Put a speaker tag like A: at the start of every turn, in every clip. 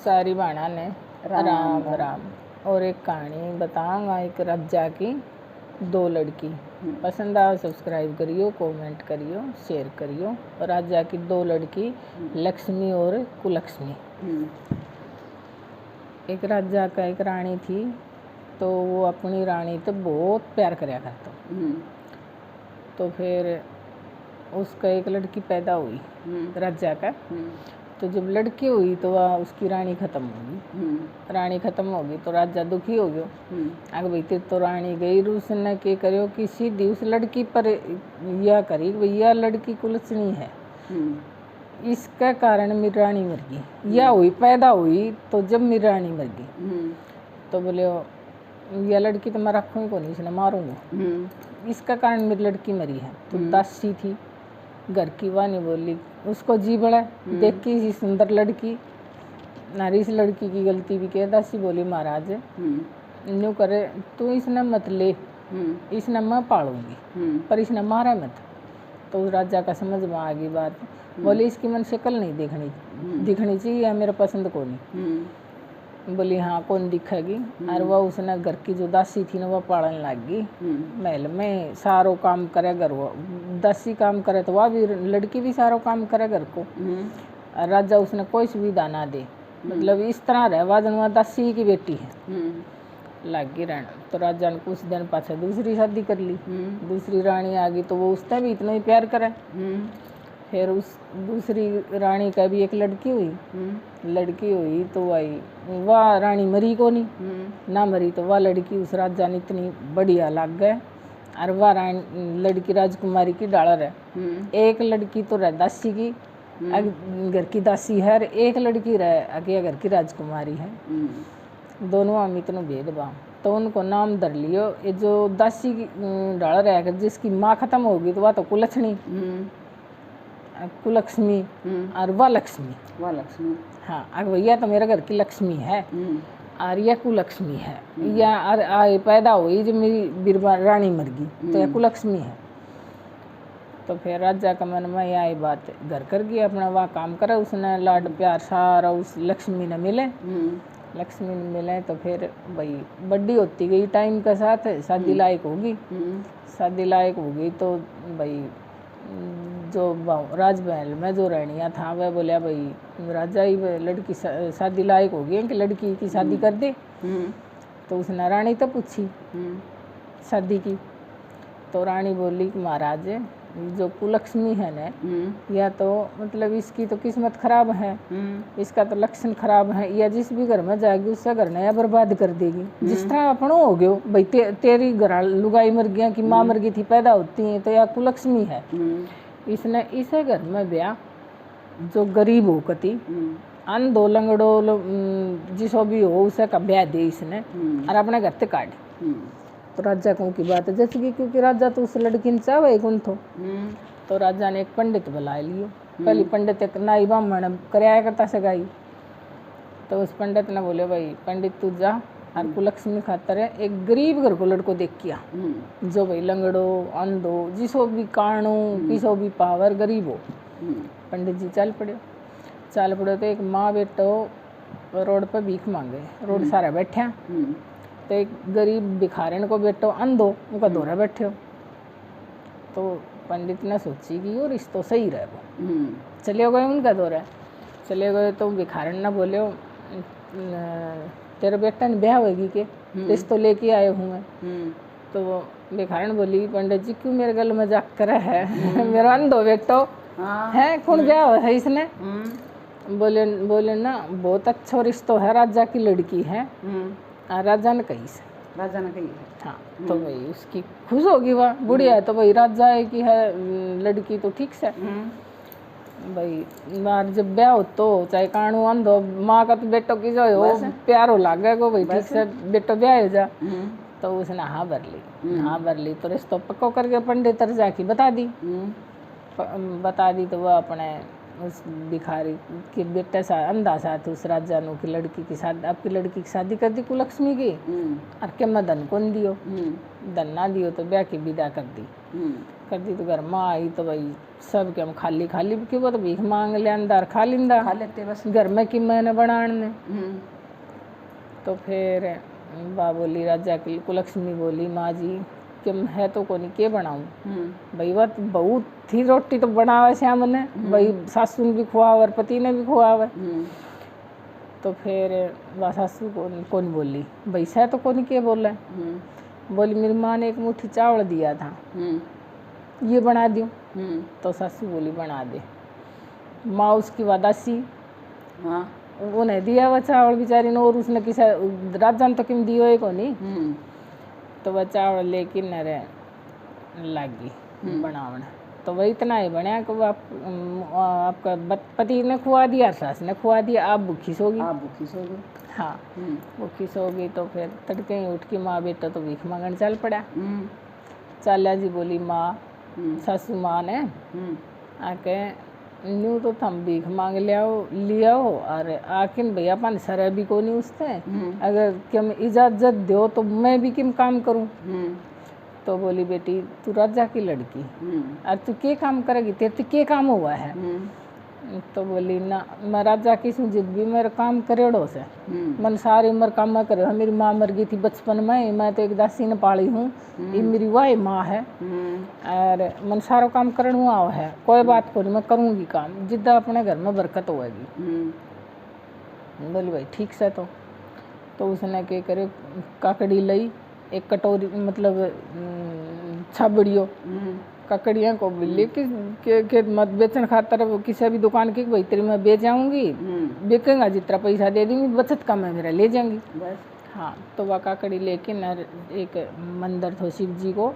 A: सारी बाणा ने
B: राम
A: राम
B: राम।
A: राम। और एक कहानी बताऊंगा, एक राजा की दो लड़की। पसंद आओ सब्सक्राइब करियो, कमेंट करियो, शेयर करियो। और राजा की दो लड़की लक्ष्मी और कुलक्ष्मी। एक राजा का एक रानी थी, तो वो अपनी रानी तो बहुत प्यार करया करता। तो फिर उसका एक लड़की पैदा हुई राजा का। तो जब लड़की हुई तो वह उसकी रानी खत्म होगी। रानी खत्म होगी तो राजा दुखी हो गयो। आगे भाई तेरे तो रानी गई, उसने के करियो कि सीधी उस लड़की पर यह करी भैया लड़की कुलसनी है, इसका कारण मेरी रानी मर गई। यह हुई पैदा हुई तो जब मेरी रानी मर गई तो बोले यह लड़की तो मैं रखूँ को नहीं, इसने मारूंगा, इसका कारण मेरी लड़की मरी है। तो दासी थी घर की, वह नहीं बोली, उसको जी बड़ा देख के इसी सुंदर लड़की नारी, इस लड़की की गलती भी क्या। दासी बोली महाराज न्यू करे तू इसने मत ले, इसने मैं पालूंगी पर इसने मारा मत। तो उस राजा का समझ में आ गई बात। बोली इसकी मन शक्ल नहीं दिखनी चाहिए, मेरा पसंद को नहीं। बोली हाँ कौन दिखेगी। और वह उसने घर की जो दासी थी ना वह पालन लग गई। महल में सारो काम करे घर, वो दासी काम करे तो वह भी लड़की भी सारो काम करे घर को। और राजा उसने कोई सुविधा ना दे, मतलब इस तरह रहे वह दासी की बेटी है लग गई रहना। तो राजा ने कुछ दिन पाछे दूसरी शादी कर ली। दूसरी रानी आ गई तो वो उससे भी इतना ही प्यार करे। फिर उस दूसरी रानी का भी एक लड़की हुई तो वह रानी मरी को नहीं ना मरी। तो वह लड़की उस राजा ने इतनी बढ़िया लग गए। और वह लड़की राजकुमारी की डालर है। एक लड़की तो रह दासी की घर की दासी है, एक लड़की रह अगे घर की राजकुमारी है। दोनों हम इतना भेदभाव। तो उनको नाम धर लियो, ये जो दासी की डालर है जिसकी माँ खत्म होगी तो वह तो कुलक्ष्मी और वह लक्ष्मी। हाँ अगर भैया तो मेरे घर की लक्ष्मी है और यह कुलक्ष्मी है। यह पैदा हुई जब मेरी बीरबल रानी मर गई तो यह कुलक्ष्मी है। तो फिर राजा का मन में यह बात घर कर गई, अपना वह काम करे। उसने लाड प्यार सारा उस लक्ष्मी ने मिले। तो फिर भाई बड्डी होती गई टाइम के साथ, शादी लायक होगी। तो भाई जो राजमहल में जो रानियाँ था वह बोलिया भाई राजा ही लड़की शादी लायक होगी कि लड़की की शादी कर दे। तो उसने रानी तो पूछी शादी की। तो रानी बोली कि महाराज जो कुलक्ष्मी है ना, या तो मतलब इसकी तो किस्मत खराब है, इसका तो लक्षण खराब है, या जिस भी घर में जाएगी उसका घर नया बर्बाद कर देगी। जिस तरह अपनों हो गयो भाई तेरी घर लुगाई मर गया कि माँ मर गई थी पैदा होती है तो यह कुलक्ष्मी है। इसने इसे घर में ब्याह जो गरीब हो कति अंधो लंगड़ो जिसो भी हो उसे का ब्याह दे इसने और अपने घर से काट। तो राजा को की बात जच गई, क्योंकि राजा तो उस लड़की ने चाहे कौन थो। तो राजा ने एक पंडित बुला लियो। पहले पंडित एक नाई ब्राह्मण कराया करता सगाई। तो उस पंडित ने बोले भाई पंडित तू जा और कुलक्ष्मी खातर है एक गरीब घर को लड़को देख किया, जो भाई लंगड़ो अंधो जिसो भी काणो किसो भी पावर गरीब हो। पंडित जी चल पड़े तो एक माँ बेटो रोड पर भीख मांगे, रोड सारा बैठा। तो एक गरीब भिखारिन को बेटो अंधो उनका दौरा बैठे हो। तो पंडित ने सोची कि वो रिश्तो सही रहे, वो चले गए उनका दौरा। चले गए तो भिखारिन ने बोले तेरे बेटा ने ब्याह होगी के रिश्तो लेके आए हुए। तो भिखारिन बोली पंडित जी क्यों मेरे गल मजाक करे है, मेरा अंधो बेटो है कौन ब्याह है इसने। बोले ना बहुत अच्छा रिश्तो है, राजा की लड़की है। राजा ने कही हाँ। तो भाई उसकी खुश होगी, वह बुढ़िया है तो भाई राजा की है लड़की तो ठीक से भाई बार जब ब्याह हो तो चाहे काणू अंधो माँ का तो बेटो की जो हो प्यार हो लागे को भाई ठीक से बेटो ब्याह हो जा। तो उसने हाँ भर ली। तो रिश्तो पक्को करके पंडित जाके बता दी। तो वह अपने उस भिखारी के बेटे सा अंधा साथ उस राजा नु की लड़की की शादी, आपकी लड़की की शादी कर दी कुलक्ष्मी की। और के मैं धन कौन दियो, धन ना दियो तो ब्याह की विदा कर दी। कर दी। तो घर में आई तो भाई सब के हम खाली खाली क्यों, वो तो भीख मांग ले अंदर खा लिंदा,
B: खा लेते बस
A: घर में कि मैंने बनाने। तो फिर बा बोली राजा की कुलक्ष्मी बोली माँ जी कि है तो कोनी के बनाऊँ भाई, वह बहुत थी रोटी तो बनावे श्याम ने भाई, सासू ने भी खुआवे और पति ने भी खुआवे। तो फिर वह सासू कौन बोली भाई सह तो कोनी के बोले, बोली मेरी माँ ने एक मुट्ठी चावल दिया था ये बना दूँ। तो सासू बोली बना दे। माँ उसकी वादासी उन्हें दिया वह चावल बेचारी ने, और उसने किसा राजा ने तो किम दियो है को नहीं। तो वह चावल लेके नरे लागी बनावना। तो वह इतना ही बनाया कि वो आपका पति ने खुआ दिया, सास ने खुआ दिया, आप भूखी सोगी।
B: आप भूखी सोगी।
A: हाँ भूखी सोगी। तो फिर तड़के ही उठ के माँ बेटा तो भीख मांगने चल पड़ा। चाल्या जी बोली माँ सासू माँ ने आके न्यू तो थम भीख मांग लिया हो और आखिर भैया अपन सर भी को नहीं उससे, अगर किम इजाजत दो तो मैं भी किम काम करूं। तो बोली बेटी तू राजा की लड़की और तू के काम करेगी, तेरे तो के काम हुआ है। तो बोली ना मैं राजा की जिद भी मेरा काम करेड़ो से, मन सारी उम्र काम में करे। मेरी माँ मर गई थी बचपन में, मैं तो एक दासी ने पाली हूँ, ये मेरी वाह माँ है और मन सारा काम करने हुआ है, कोई बात को नहीं मैं करूँगी काम, जिद्दा अपने घर में बरकत होगी। बोली भाई ठीक से। तो उसने क्या करे काकड़ी ली एक कटोरी मतलब छाबड़ियो ककड़ियाँ को बिल्ली के मत बेचन खातर किसी भी दुकान की भाई तेरी मैं बेच जाऊँगी, बेचेंगा जितना पैसा दे दूँगी, बचत कम है मेरा ले जाएंगी बस। हाँ तो वह काकड़ी लेके न एक मंदिर थो शिव जी को,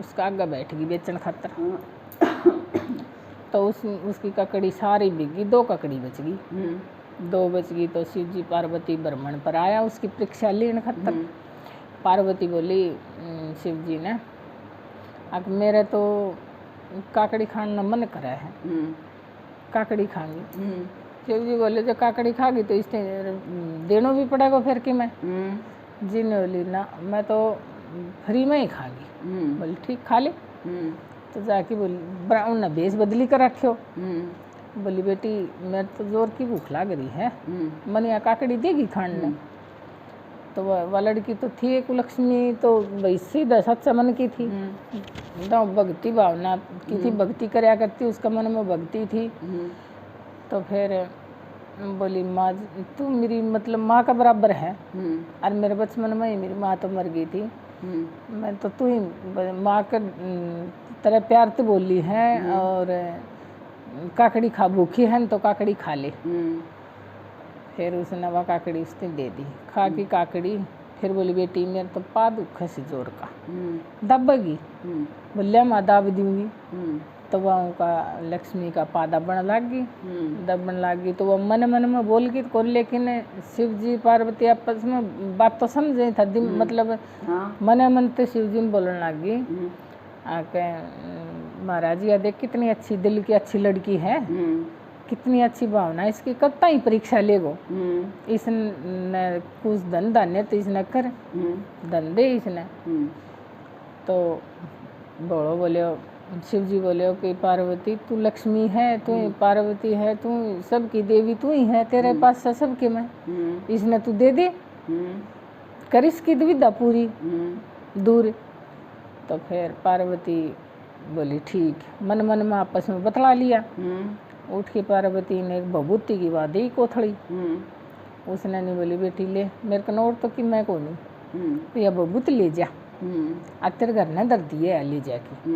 A: उसका आगे बैठ गई बेचन खातर। तो उसकी ककड़ी सारी बिक गई, 2 ककड़ी बच गई। 2 बच गई तो शिव जी पार्वती भ्रमण पर आया उसकी परीक्षा लेने खातर। पार्वती बोली शिव जी ने अब मेरे तो काकड़ी खाने मन करा है, काकड़ी खाएंगी। शिव जी बोले जो काकड़ी खागी तो इससे देना भी पड़ेगा फिर कि मैं। जी ने बोली ना मैं तो फ्री में ही खागी। बोली ठीक खा ले। तो जाके बोली उन्हें बेस बदली कर रखियो। बोली बेटी मेरे तो जोर की भूख लग रही है, मन यहाँ काकड़ी देगी खाने। तो वह लड़की तो थी एक लक्ष्मी, तो भाई सीधा सच्चा मन की थी, भक्ति भावना की थी, भक्ति करया करती, उसका मन में भक्ति थी। तो फिर बोली माँ तू मेरी मतलब माँ का बराबर है, और मेरे बचपन में ही मेरी माँ तो मर गई थी, मैं तो तू ही माँ का तरह प्यार तो बोली है, और काकड़ी खा भूखी है तो काकड़ी खा ले। फिर उसने वह काकड़ी उसने दे दी, खा की काकड़ी। फिर बोली बेटी मेरे तो पा दुख है जोर का, दबेगी। बोलिया माँ दाब दूंगी। तो वह उनका लक्ष्मी का पा दबन लग गई, दबन लग गई। तो वह मन मन में बोल गई को, लेकिन शिव जी पार्वती आपस में बात तो समझे था, मतलब मन मन तो शिव जी ने बोलने लग गई आके महाराज ये देख कितनी अच्छी दिल की अच्छी लड़की है, कितनी अच्छी भावना, इसकी कब तक परीक्षा लेगो। इसने कुछ धन धान्य तो इसने कर धन दे इसने। तो बोलो बोले शिव जी बोले कि पार्वती तू लक्ष्मी है, तू पार्वती है, तू सबकी देवी तू ही है, तेरे पास से सबके मैं, इसने तू दे दे कर इसकी दुविधा पूरी दूर। तो फिर पार्वती बोली ठीक, मन मन में आपस में बतला लिया। उठ के पार्वती ने एक भभूति की बात दी कोथड़ी, उसने नहीं बोली बेटी ले मेरे को नोट तो कि मैं को नहीं, तो यह भभूति ले जा, तेरे घर ने दर दिए ले जाके।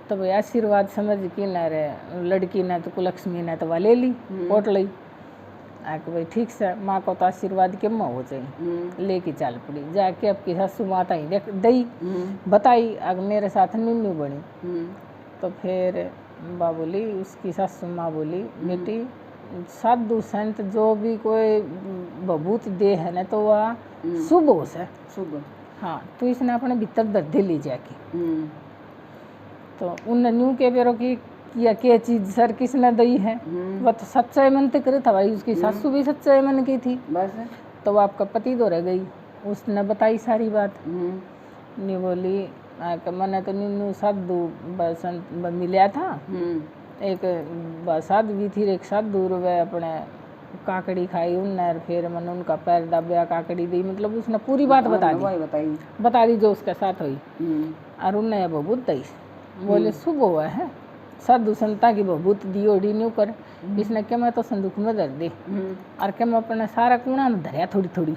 A: तो भाई आशीर्वाद समझ के न रे लड़की ने तो कुलक्ष्मी ने तो वह ले ली कोटड़ी आके, भाई ठीक से माँ को तो आशीर्वाद के माँ हो जाए, लेके चल पड़ी। जाके अब की सासू माता ही देख दई बताई अग मेरे साथ नीनू बनी। तो फिर बा बोली उसकी सासू माँ बोली बेटी साधु संत जो भी कोई भभूत दे है ना तो वह शुभ हो से शुभ। हाँ तो इसने अपने भीतर दर्दे ले जाके। तो उन न्यू के बेरों की या क्या चीज सर किसने दी है, वह तो सच्चाई मन ते करे था भाई, उसकी सासू भी सच्चाई मन की थी बस। तो वो आपका पति तो रह गई, उसने बताई सारी बात। नहीं बोली मैंने तो निन्नू साधु बसंत मिला था। एक साधु भी थी, एक साधु वे अपने काकड़ी खाई उनने, फिर मैंने उनका पैर दबाया, काकड़ी दी, मतलब उसने पूरी बात बता दी जो उसके साथ हुई। और उनने बबूत दी, बोले शुभ हुआ है साधु संता की बबूत दी ओढ़ी न्यू कर। इसने क्या मैं तो संदूक में धर दी और क्या मैं अपने सारा कूड़ा में धरिया थोड़ी थोड़ी।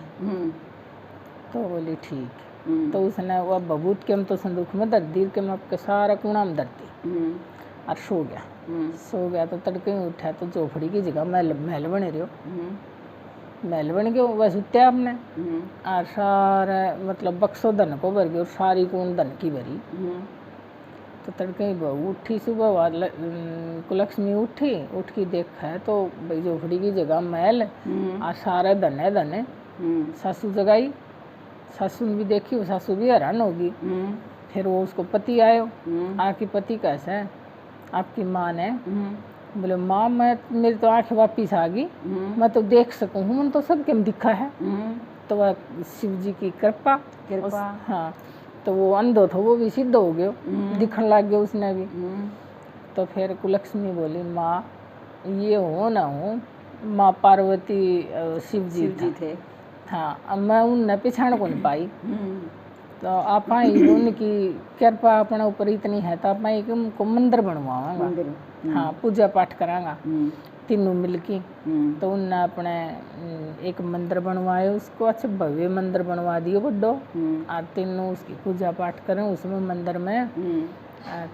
A: तो बोली ठीक। तो उसने वह बबूत के हम तो संदूक में धर दी के मैं आपके सारा कूड़ा में धरती और सो गया। तो तड़के ही उठा तो चौपड़ी की जगह महल बने रहो, महल बन गयो वह सुत्या आपने। और सारा मतलब बक्सो धन को भर गयो, सारी कौन धन की भरी। तो तड़के ही बहू उठी सुबह, कुलक्ष्मी उठ की देखा है तो भाई झोपड़ी की जगह महल और सारे धने। सासू जगाई, सासू ने भी देखी, सासू भी हैरान होगी। फिर वो उसको पति आयो, आके पति कैसा है आपकी माँ ने। बोले माँ मैं मेरी तो आँखें वापिस आ गई, मैं तो देख सकूँ हूँ, मन तो सब केम दिखा है। तो वह शिव जी की कृपा। हाँ, तो वो अंधो था वो भी सिद्ध हो गयो, दिखने लग गया उसने भी। तो फिर कुलक्ष्मी बोली माँ ये हो ना हो, माँ पार्वती शिव जी थे। हाँ, अब मैं उनने पिछाड़ को नहीं पाई। तो आप उनकी कृपा अपने ऊपर इतनी है तो आप उनको मंदिर बनवाऊंगा। हाँ, पूजा पाठ करांगा तीनों मिलके। तो उनने अपने एक मंदिर बनवाए उसको, अच्छा भव्य मंदिर बनवा दियो बड्डो, और तीनों उसकी पूजा पाठ करें उसमें मंदिर में।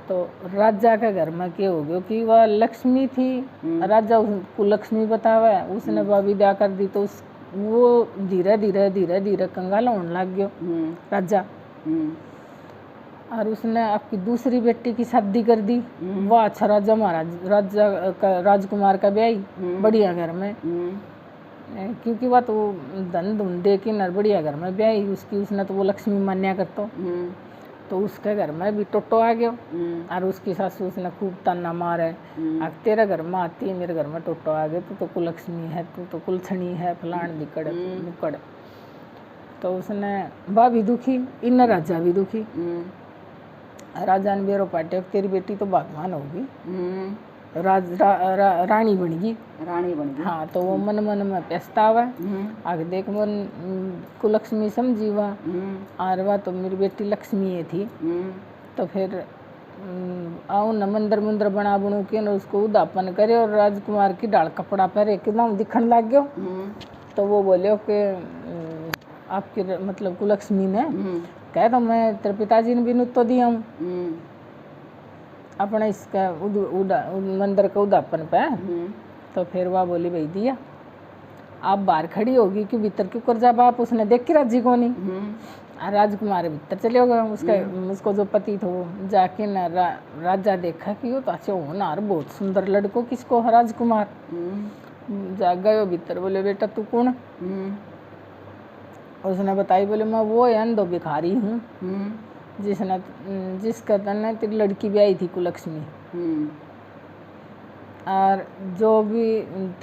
A: तो राजा के घर में क्या हो गया कि वह लक्ष्मी थी, राजा उसको लक्ष्मी बतावा, उसने वह विदा कर दी। तो वो धीरे धीरे कंगाल होने लग गयो राजा। और उसने आपकी दूसरी बेटी की शादी कर दी। वह अच्छा राजा महाराज राजा का राजकुमार का ब्याही बढ़िया घर में, क्योंकि वह तो धन धुन दे के न बढ़िया घर में ब्याही उसकी, उसने तो वो लक्ष्मी मान्या करतो। तो उसके घर में भी टोटो आ गयो और उसकी सासू उसने खूब ताना मारे, तेरे घर में आती है मेरे घर में टोटो आ गए, तू तो कुलक्ष्मी है, तू तो कुलछणी है, फलान दिकड़ मुकड़। तो उसने वह भी दुखी, इन राजा भी दुखी। राजा ने बेरो पाटे तेरी बेटी तो भगवान होगी, रानी बन गई। हाँ, तो वो मन में पछतावा आगे देख मन कुलक्ष्मी समझी वह, और वह तो मेरी बेटी लक्ष्मी है थी। तो फिर आओ न मंदिर बना बनू के न उसको उदापन करे और राजकुमार की डाल कपड़ा पहरे एकदम दिखने लग गयो। तो वो बोले कि आपकी मतलब कुलक्ष्मी ने कह तो मैं तेरे पिताजी ने भी नुत तो दिया हूँ अपने इसका मंदिर का उदापन पे। तो फिर वह बोली भाई दिया, आप बाहर खड़ी होगी कि भीतर क्यों कर जा बाप, उसने देख के राजी को नहीं। राजकुमार भीतर चले गए, उसको जो पति था वो जाके न राजा देखा कि वो तो अच्छे होनार बहुत सुंदर लड़को किसको है राजकुमार। जा गए भीतर, बोले बेटा तू कौन। उसने बताई, बोले मैं वो अंधो भिखारी हूँ जिसका तने तेरी लड़की ब्याही थी कुलक्ष्मी। और जो भी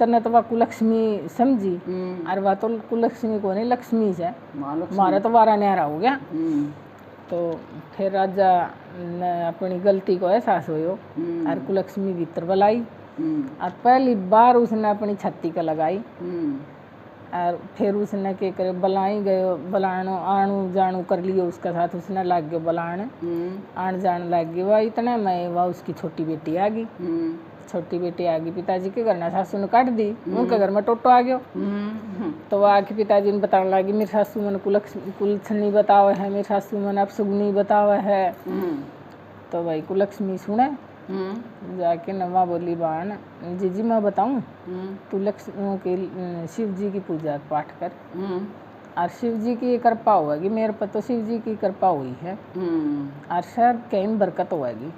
A: तने तो वह कुलक्ष्मी समझी, और वह तो कुलक्ष्मी को नहीं लक्ष्मी से मारा तो वारा न्यारा हो गया। तो फिर राजा ने अपनी गलती को एहसास होयो और कुलक्ष्मी भीतर बुलाई और पहली बार उसने अपनी छत्ती का लगाई। और फिर उसने क्या करे बुलाई गयो, बुलानो आणु जाणु कर लियो उसका साथ, उसने लाग गयो बुलाने, आन जान लाग गई। वह इतने में वह उसकी छोटी बेटी आ गई। छोटी बेटी आ गई, पिताजी के घर ना सासू ने काट दी, उनके घर में टोटो आ गयो। तो वह आके पिताजी ने बताने लगी मेरी सासू मन कुलछनी बतावे है, मेरी सासू मन अपसुगनी बतावे है। तो भाई कुलक्ष्मी सुने जाके नवा बोली बाण जीजी मैं बताऊं, तू लक्ष्मी के शिव जी की पूजा पाठ कर और शिव जी की कृपा होगी, मेरे पर तो शिव जी की कृपा हुई है और शायद कहीं बरकत होगी।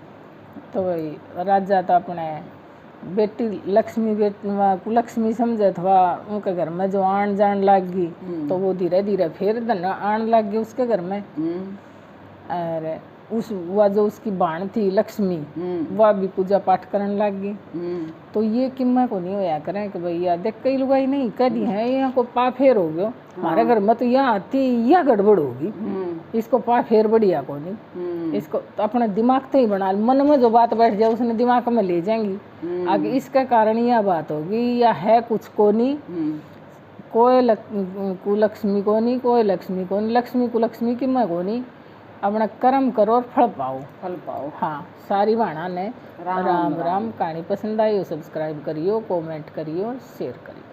A: तो भाई राजा तो अपने बेटी लक्ष्मी कुलक्ष्मी समझे था, उनके घर में जो आन जान लग गई तो वो धीरे धीरे फिर धन आन लग गई उसके घर में। और वह जो उसकी बाण थी लक्ष्मी वह भी पूजा पाठ करने लग गई। तो ये किम्मा को नहीं होया करें कि भैया देख कई लुगाई नहीं कह दी है यहाँ को पाफेर हो गयो, हमारे घर में तो यहाँ आती यह गड़बड़ होगी। इसको पा फिर बढ़िया को नहीं। इसको तो अपने दिमाग से ही बना, मन में जो बात बैठ जाए उसने दिमाग में ले जाएंगी आगे। इसके कारण यह बात होगी या है कुछ को नहीं, कोई कुलक्ष्मी को नहीं, कोई लक्ष्मी को नहीं, लक्ष्मी कुलक्ष्मी की मैं को नहीं। अपना कर्म करो और फल पाओ। हाँ, सारी बाणा ने राम राम। कहानी पसंद आई हो सब्सक्राइब करियो, कमेंट करियो और शेयर करियो।